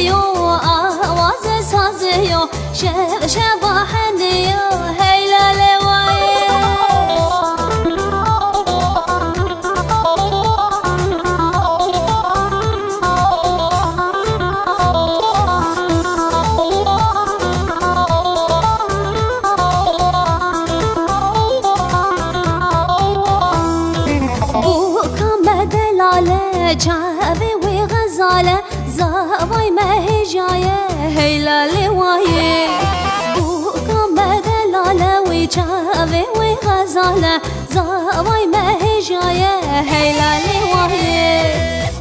حنيو آواز سازيو شبا حنيو هيلا لواي جابي وغزالة زاوي ما هي جاية هيلا لواي بوكا بدلالة وجابي وغزالة زاوي ما هي جاية هيلا لواي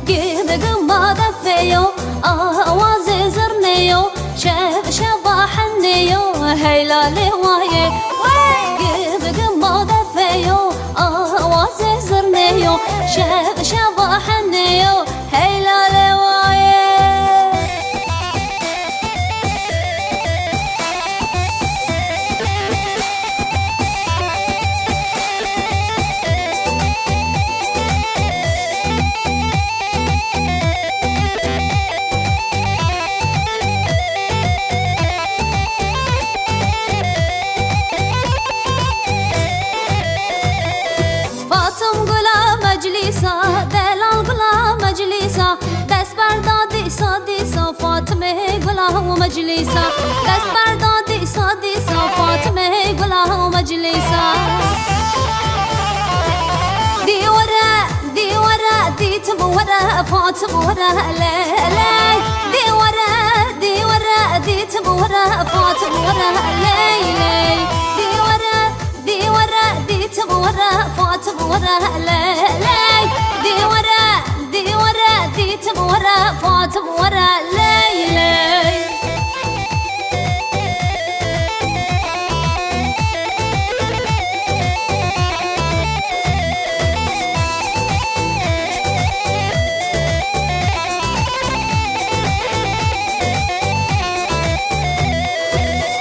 قيد قما دفيو آواز زرنيو شبا حنيو هيلا لواي قيد قما دفيو آواز زرنيو شبا حنيو هيلا لواي فاطم قلا مجلسة دلال قلا مجلسة دس بردادي صديسة فاطمة قلا ومجلسة دس بردادي صديسة فاطمة قلا ومجلسة دي ورا دي تبورا فاطمة ورا ليلي دي ورا دي تبورا فاطمة ورا ليلي دي ورا دي تبورا فاطمة ورا ليلي دي ورا دي تبورا فاطمة ورا ليلي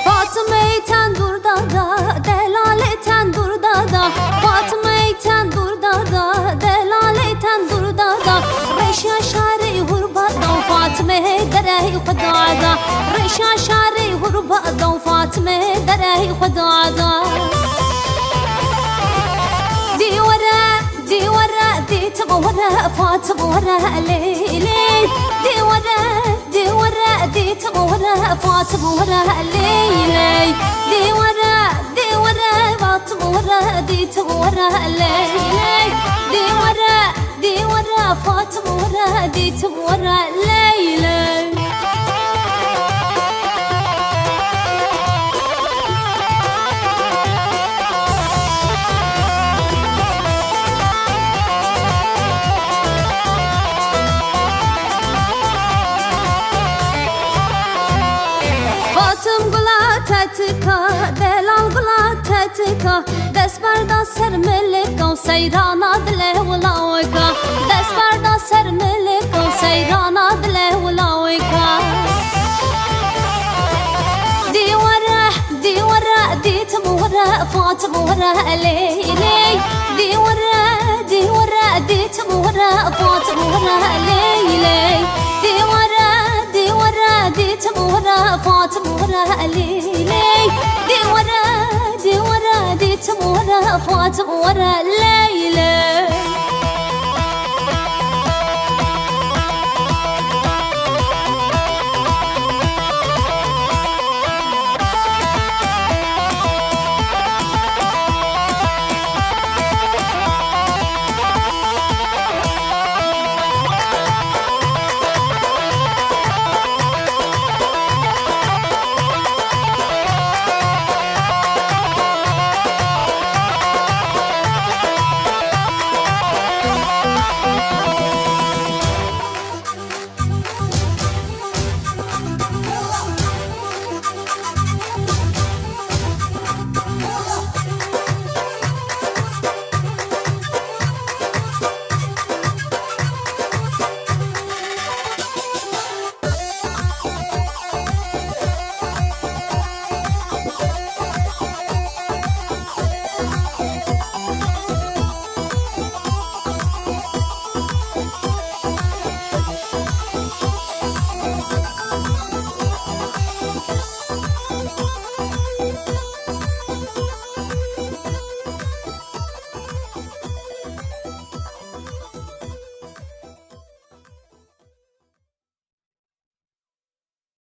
فاطمة تندور دادا دلالي تندور دادا فاطمة تندور دادا دلالي تندور دادا ريشا شاري غربة فاطمة درهي خدادا ريشا شاري غربة فاطمة درهي خدادا دي ورا دي تبورا فاطمة ورا ليلي دي ورا دي تبورا فاطمة ورا ليلي دي ورا فاطمة ورا دي تبورا ليلي دي ورا فاطمة ورا دي تبورا ليلي فاطم قلاتتك دلال قلاتتك دس بردا سر ملك وسيرانا دله ولاوكا دس بردا سر ملك وسيرانا دله ولاوكا دي ورا دي تبورا فاطمة ورا ليلي دي ورا دي تبورا فاطمة ورا ليلي دي ورا دي تبورا فاطمة ورا ليلي دي ورا دي تبورا فاطمة ورا ليلي